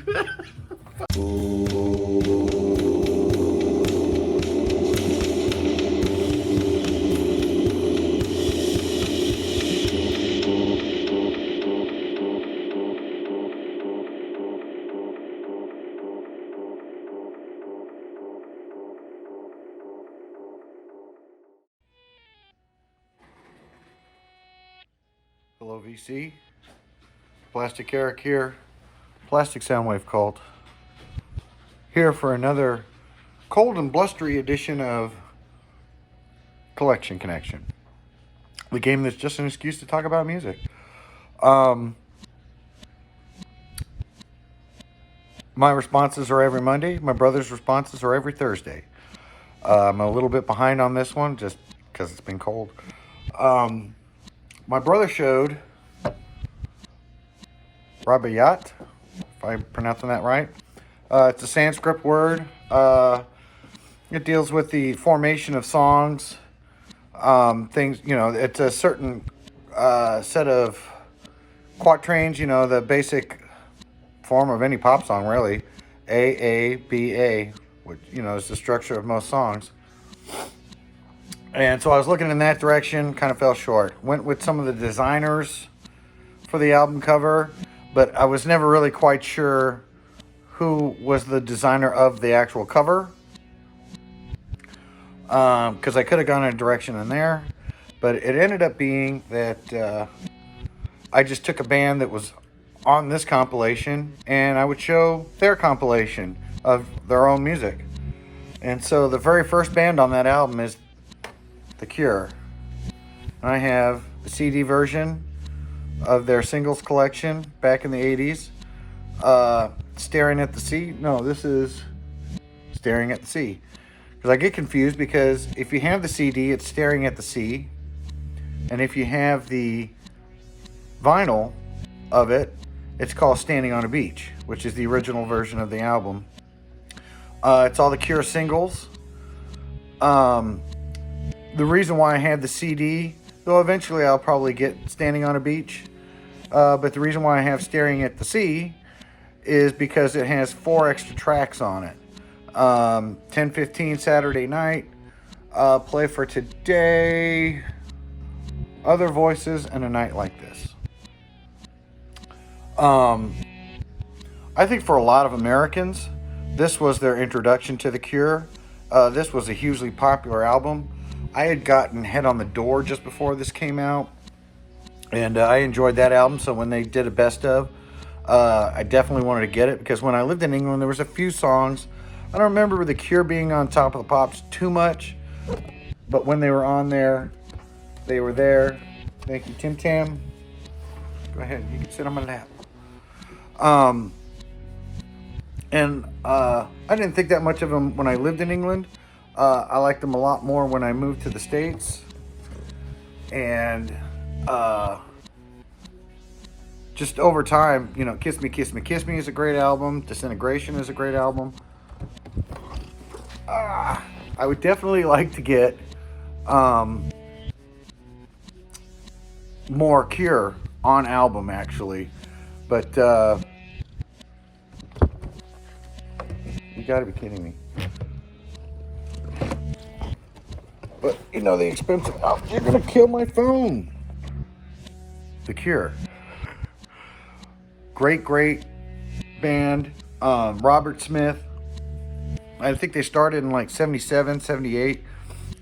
Hello, VC. Plastic Eric here. Plastic Soundwave Cult. Here for another cold and blustery edition of Collection Connection. The game that's just an excuse to talk about music. My responses are every Monday. My brother's responses are every Thursday. I'm a little bit behind on this one just because it's been cold. My brother showed Rabayat, if I'm pronouncing that right. It's a Sanskrit word. It deals with the formation of songs, things, it's a certain set of quatrains, the basic form of any pop song, really. A, B, A, which, is the structure of most songs. And so I was looking in that direction, kind of fell short. Went with some of the designers for the album cover, but I was never really quite sure who was the designer of the actual cover. Because I could have gone in a direction in there, but it ended up being that I just took a band that was on this compilation and I would show their compilation of their own music. And so the very first band on that album is The Cure. I have the CD version of their singles collection back in the 80s. Staring at the Sea. No, this is Staring at the Sea. Because I get confused because if you have the CD, it's Staring at the Sea. And if you have the vinyl of it, it's called Standing on a Beach, which is the original version of the album. It's all the Cure singles. The reason why I had the CD, though eventually I'll probably get Standing on a Beach, but the reason why I have Staring at the Sea is because it has 4 extra tracks on it. 10:15 Saturday Night, Play for Today, Other Voices, and A Night Like This. I think for a lot of Americans, this was their introduction to The Cure. This was a hugely popular album. I had gotten Head on the Door just before this came out, and I enjoyed that album. So when they did a best of, I definitely wanted to get it, because when I lived in England, there was a few songs. I don't remember The Cure being on Top of the Pops too much, but when they were on there, they were there. Thank you, Tim Tam. Go ahead, you can sit on my lap. I didn't think that much of them when I lived in England. I liked them a lot more when I moved to the States. And just over time, Kiss Me, Kiss Me, Kiss Me is a great album. Disintegration is a great album. I would definitely like to get more Cure on album, actually. But you gotta be kidding me. But, the expensive... Oh, you're gonna kill my phone. The Cure. Great band. Robert Smith. I think they started in like 77, 78.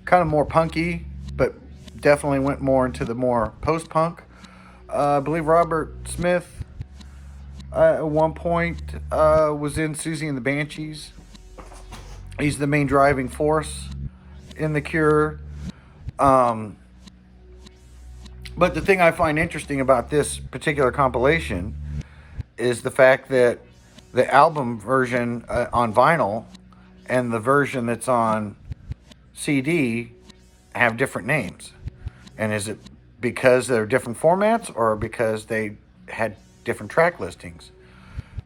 Kind of more punky, but definitely went more into the more post-punk. I believe Robert Smith at one point was in Susie and the Banshees. He's the main driving force in The Cure. But the thing I find interesting about this particular compilation is the fact that the album version on vinyl and the version that's on CD have different names. And is it because they're different formats, or because they had different track listings?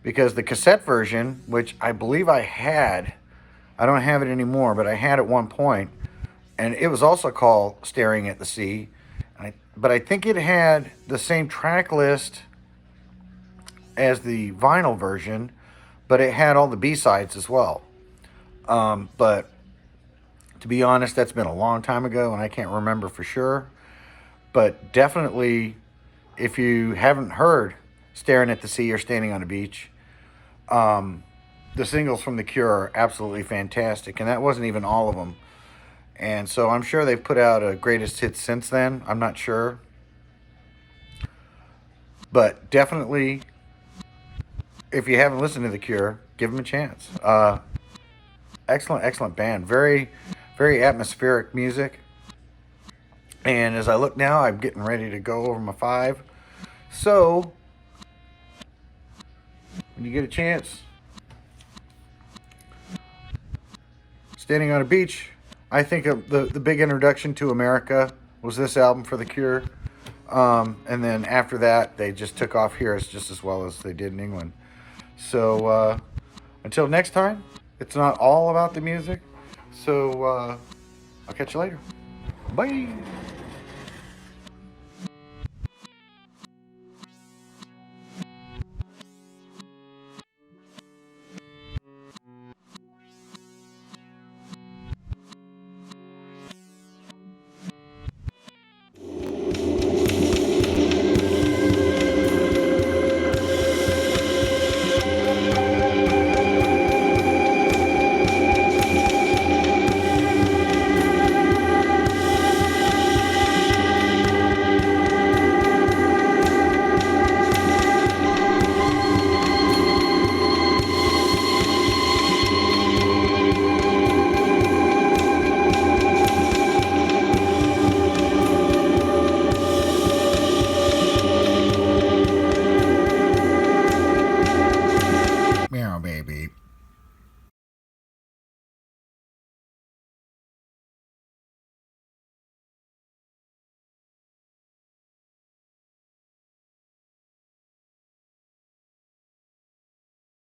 Because the cassette version, which I believe I had, I don't have it anymore, but I had at one point, and it was also called Staring at the Sea. But I think it had the same track list as the vinyl version, but it had all the B-sides as well. But to be honest, that's been a long time ago, and I can't remember for sure. But definitely, if you haven't heard Staring at the Sea or Standing on a Beach, the singles from The Cure are absolutely fantastic, and that wasn't even all of them. And so I'm sure they've put out a greatest hits since then. I'm not sure. But definitely, if you haven't listened to The Cure, give them a chance. Excellent, excellent band. Very, very atmospheric music. And as I look now, I'm getting ready to go over my 5. So, when you get a chance, Standing on a Beach, I think of the big introduction to America was this album for The Cure. And then after that, they just took off here just as well as they did in England. So, until next time, it's not all about the music. So, I'll catch you later. Bye.